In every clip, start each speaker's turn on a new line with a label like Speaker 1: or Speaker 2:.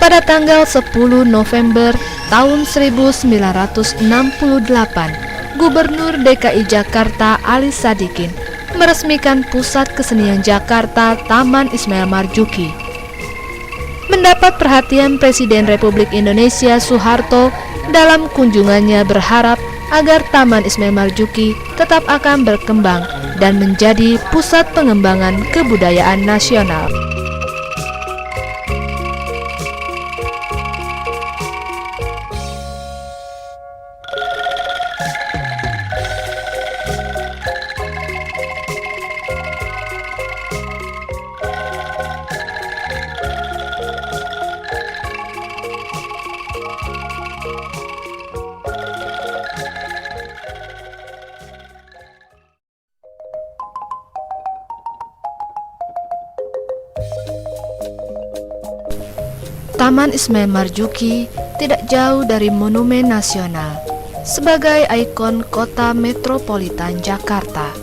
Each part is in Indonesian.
Speaker 1: Pada tanggal 10 November tahun 1968, Gubernur DKI Jakarta Ali Sadikin meresmikan Pusat Kesenian Jakarta Taman Ismail Marzuki. Mendapat perhatian Presiden Republik Indonesia Soeharto dalam kunjungannya berharap agar Taman Ismail Marzuki tetap akan berkembang dan menjadi pusat pengembangan kebudayaan nasional. Taman Ismail Marzuki tidak jauh dari Monumen Nasional sebagai ikon kota metropolitan Jakarta.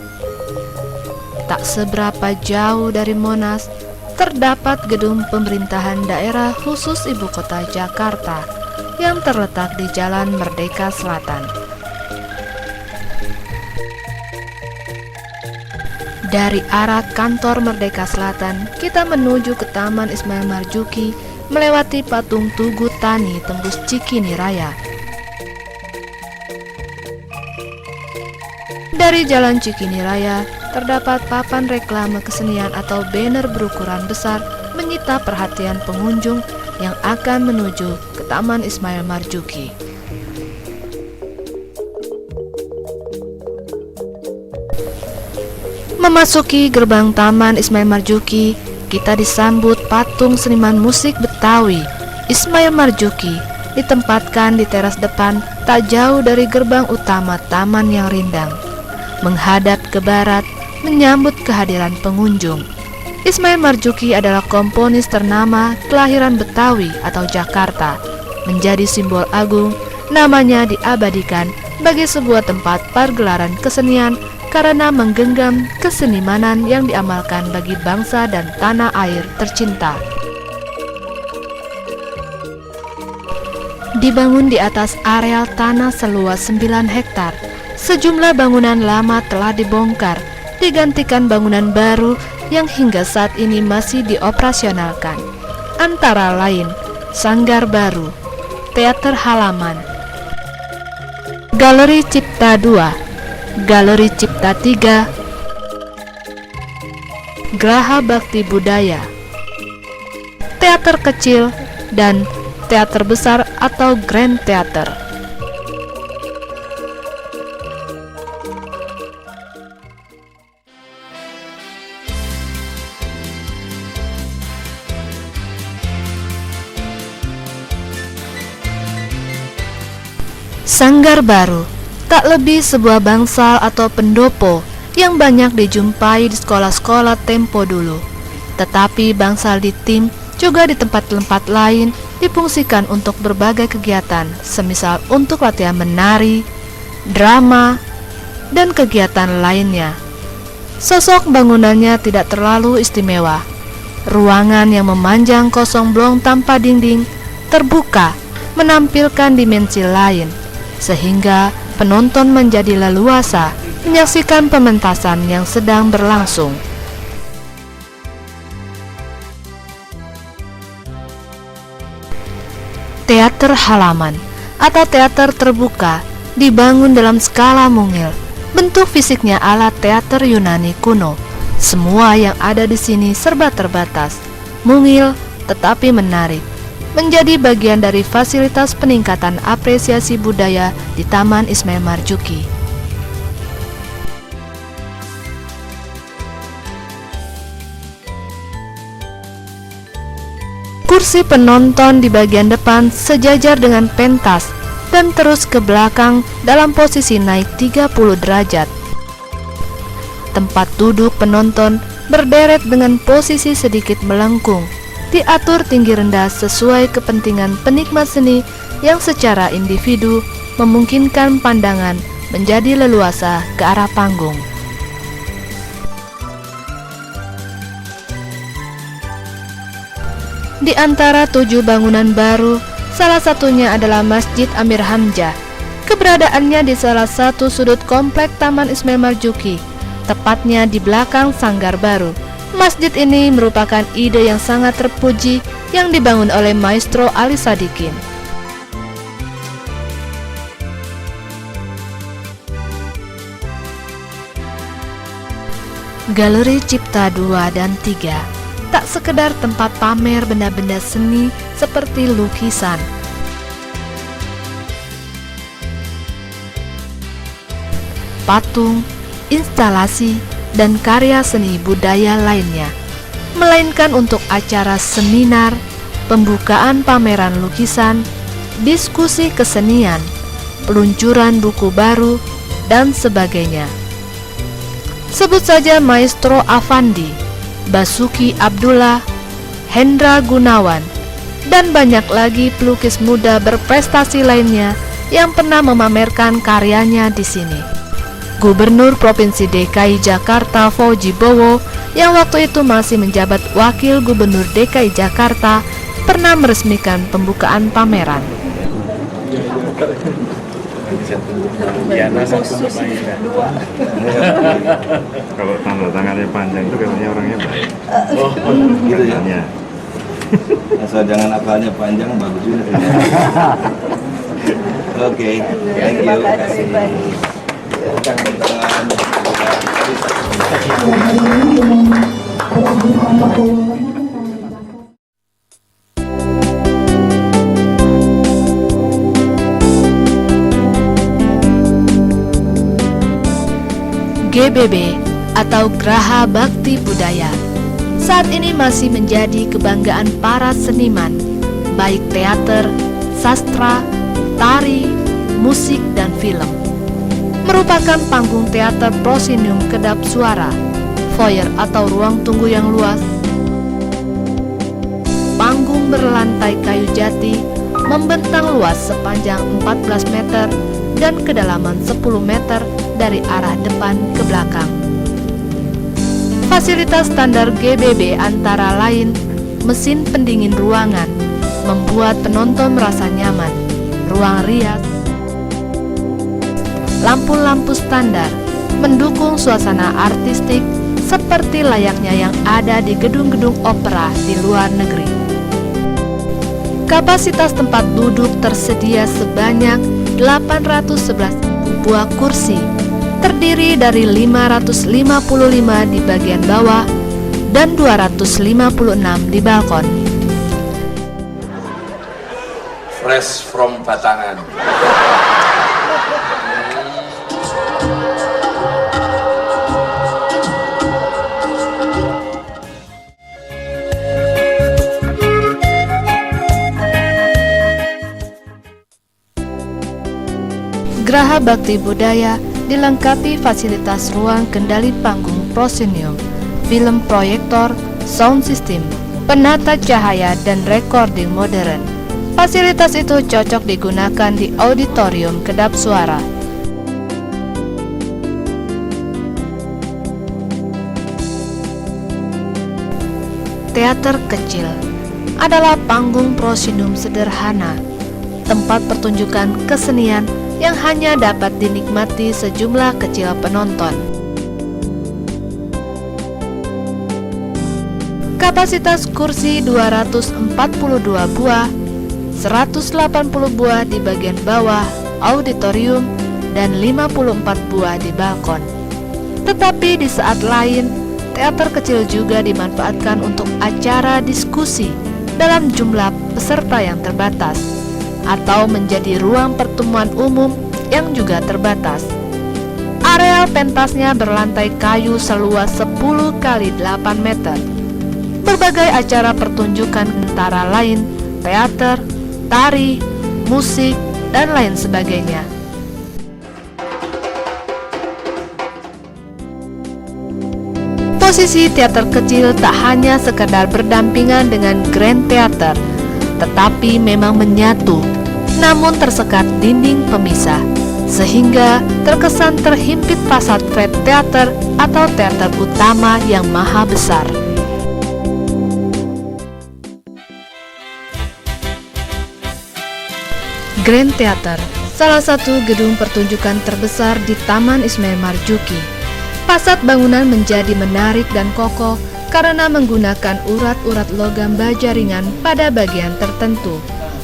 Speaker 1: Tak seberapa jauh dari Monas terdapat gedung pemerintahan daerah khusus ibu kota Jakarta yang terletak di Jalan Merdeka Selatan. Dari arah kantor Merdeka Selatan, kita menuju ke Taman Ismail Marzuki melewati patung Tugu Tani tembus Cikini Raya. Dari Jalan Cikini Raya, terdapat papan reklame kesenian atau banner berukuran besar menyita perhatian pengunjung yang akan menuju ke Taman Ismail Marzuki. Memasuki gerbang Taman Ismail Marzuki, kita disambut patung seniman musik Betawi Ismail Marzuki ditempatkan di teras depan tak jauh dari gerbang utama taman yang rindang, menghadap ke barat menyambut kehadiran pengunjung. Ismail Marzuki adalah komponis ternama kelahiran Betawi atau Jakarta, menjadi simbol agung. Namanya diabadikan bagi sebuah tempat pergelaran kesenian karena menggenggam kesenimanan yang diamalkan bagi bangsa dan tanah air tercinta. Dibangun di atas areal tanah seluas 9 hektar, sejumlah bangunan lama telah dibongkar, digantikan bangunan baru yang hingga saat ini masih dioperasionalkan. Antara lain, Sanggar Baru, Teater Halaman, Galeri Cipta 2, Galeri Cipta 3, Graha Bakti Budaya, teater kecil, dan teater besar atau Grand Theater. Sanggar Baru tak lebih sebuah bangsal atau pendopo yang banyak dijumpai di sekolah-sekolah tempo dulu. Tetapi bangsal di tim juga di tempat-tempat lain difungsikan untuk berbagai kegiatan, semisal untuk latihan menari, drama, dan kegiatan lainnya. Sosok bangunannya tidak terlalu istimewa. Ruangan yang memanjang kosong blong tanpa dinding terbuka menampilkan dimensi lain, sehingga penonton menjadi leluasa menyaksikan pementasan yang sedang berlangsung. Teater Halaman atau teater terbuka dibangun dalam skala mungil. Bentuk fisiknya ala teater Yunani kuno. Semua yang ada di sini serba terbatas, mungil tetapi menarik. Menjadi bagian dari fasilitas peningkatan apresiasi budaya di Taman Ismail Marzuki. Kursi penonton di bagian depan sejajar dengan pentas dan terus ke belakang dalam posisi naik 30 derajat. Tempat duduk penonton berderet dengan posisi sedikit melengkung, diatur tinggi rendah sesuai kepentingan penikmat seni yang secara individu memungkinkan pandangan menjadi leluasa ke arah panggung. Di antara 7 bangunan baru, salah satunya adalah Masjid Amir Hamzah. Keberadaannya di salah satu sudut komplek Taman Ismail Marzuki, tepatnya di belakang Sanggar Baru. Masjid ini merupakan ide yang sangat terpuji yang dibangun oleh Maestro Ali Sadikin. Galeri Cipta 2 dan 3 tak sekedar tempat pamer benda-benda seni seperti lukisan, patung, instalasi, dan karya seni budaya lainnya, melainkan untuk acara seminar, pembukaan pameran lukisan, diskusi kesenian, peluncuran buku baru, dan sebagainya. Sebut saja Maestro Afandi, Basuki Abdullah, Hendra Gunawan, dan banyak lagi pelukis muda berprestasi lainnya yang pernah memamerkan karyanya di sini. Gubernur Provinsi DKI Jakarta Fauji Bowo yang waktu itu masih menjabat Wakil Gubernur DKI Jakarta pernah meresmikan pembukaan pameran.
Speaker 2: Kalau tanda tangannya panjang itu katanya orangnya baik.
Speaker 3: Oh, gitu ya.
Speaker 2: Asal jangan akalnya panjang, bagus juga. Oke, thank you.
Speaker 3: Terima kasih banyak.
Speaker 1: GBB atau Graha Bakti Budaya saat ini masih menjadi kebanggaan para seniman, baik teater, sastra, tari, musik, dan film. Merupakan panggung teater proscenium kedap suara, foyer atau ruang tunggu yang luas, panggung berlantai kayu jati, membentang luas sepanjang 14 meter dan kedalaman 10 meter dari arah depan ke belakang. Fasilitas standar GBB antara lain mesin pendingin ruangan, membuat penonton merasa nyaman, ruang rias, lampu-lampu standar, mendukung suasana artistik seperti layaknya yang ada di gedung-gedung opera di luar negeri. Kapasitas tempat duduk tersedia sebanyak 811 buah kursi, terdiri dari 555 di bagian bawah dan 256 di balkon.
Speaker 3: Fresh from Batangan.
Speaker 1: Graha Bakti Budaya dilengkapi fasilitas ruang kendali panggung proscenium, film proyektor, sound system, penata cahaya, dan recording modern. Fasilitas itu cocok digunakan di auditorium kedap suara. Teater kecil adalah panggung proscenium sederhana, tempat pertunjukan kesenian yang hanya dapat dinikmati sejumlah kecil penonton. Kapasitas kursi 242 buah, 180 buah di bagian bawah auditorium, dan 54 buah di balkon. Tetapi di saat lain, teater kecil juga dimanfaatkan untuk acara diskusi dalam jumlah peserta yang terbatas, atau menjadi ruang pertemuan umum yang juga terbatas. Areal pentasnya berlantai kayu seluas 10 x 8 meter. Berbagai acara pertunjukan antara lain teater, tari, musik, dan lain sebagainya. Posisi teater kecil tak hanya sekedar berdampingan dengan Grand Theater, tetapi memang menyatu, namun tersekat dinding pemisah, sehingga terkesan terhimpit fasad Fred Theater atau teater utama yang maha besar. Grand Theater, salah satu gedung pertunjukan terbesar di Taman Ismail Marzuki. Fasad bangunan menjadi menarik dan kokoh karena menggunakan urat-urat logam baja ringan pada bagian tertentu,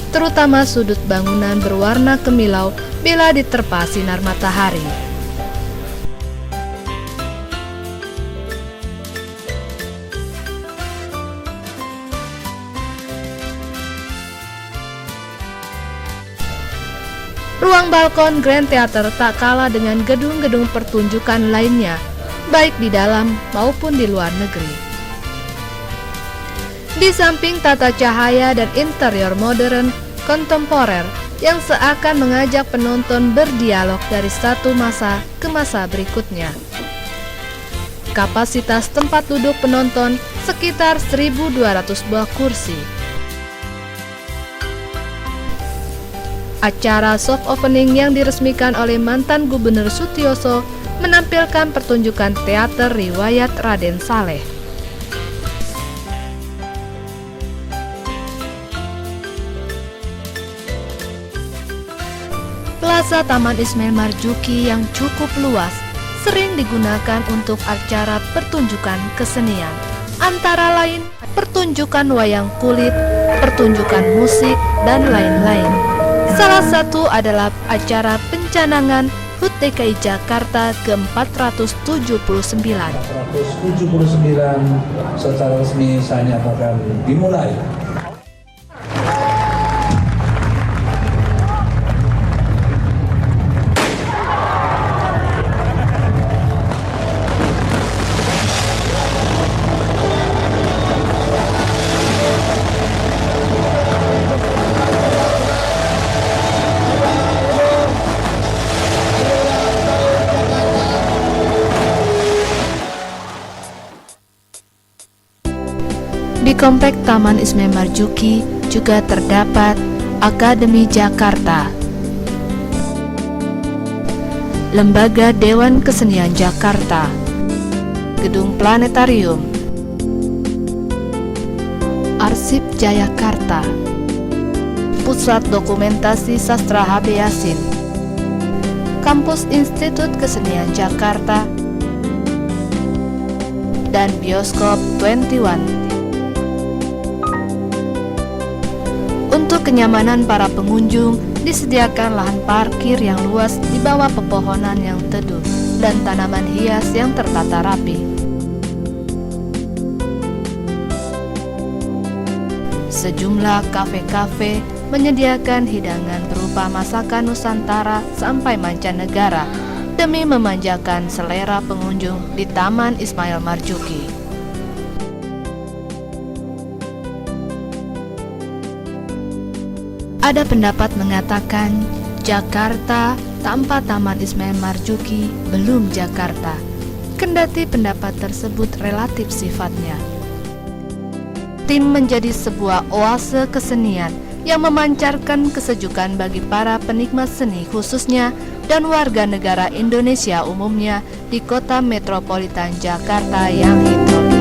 Speaker 1: terutama sudut bangunan berwarna kemilau bila diterpa sinar matahari. Ruang balkon Grand Theater tak kalah dengan gedung-gedung pertunjukan lainnya, baik di dalam maupun di luar negeri. Di samping tata cahaya dan interior modern kontemporer yang seakan mengajak penonton berdialog dari satu masa ke masa berikutnya. Kapasitas tempat duduk penonton sekitar 1.200 buah kursi. Acara soft opening yang diresmikan oleh mantan Gubernur Sutioso menampilkan pertunjukan teater riwayat Raden Saleh. Plaza Taman Ismail Marzuki yang cukup luas sering digunakan untuk acara pertunjukan kesenian, antara lain pertunjukan wayang kulit, pertunjukan musik, dan lain-lain. Salah satu adalah acara pencanangan HUT DKI Jakarta ke-479.
Speaker 4: 479 secara resmi saya nyatakan dimulai.
Speaker 1: Di komplek Taman Ismail Marzuki juga terdapat Akademi Jakarta, Lembaga Dewan Kesenian Jakarta, Gedung Planetarium, Arsip Jayakarta, Pusat Dokumentasi Sastra HB Yasin, Kampus Institut Kesenian Jakarta, dan Bioskop 21. Untuk kenyamanan para pengunjung, disediakan lahan parkir yang luas di bawah pepohonan yang teduh dan tanaman hias yang tertata rapi. Sejumlah kafe-kafe menyediakan hidangan berupa masakan Nusantara sampai mancanegara demi memanjakan selera pengunjung di Taman Ismail Marzuki. Ada pendapat mengatakan Jakarta tanpa Taman Ismail Marzuki belum Jakarta, kendati pendapat tersebut relatif sifatnya. Tim menjadi sebuah oase kesenian yang memancarkan kesejukan bagi para penikmat seni khususnya dan warga negara Indonesia umumnya di kota metropolitan Jakarta yang heterogen.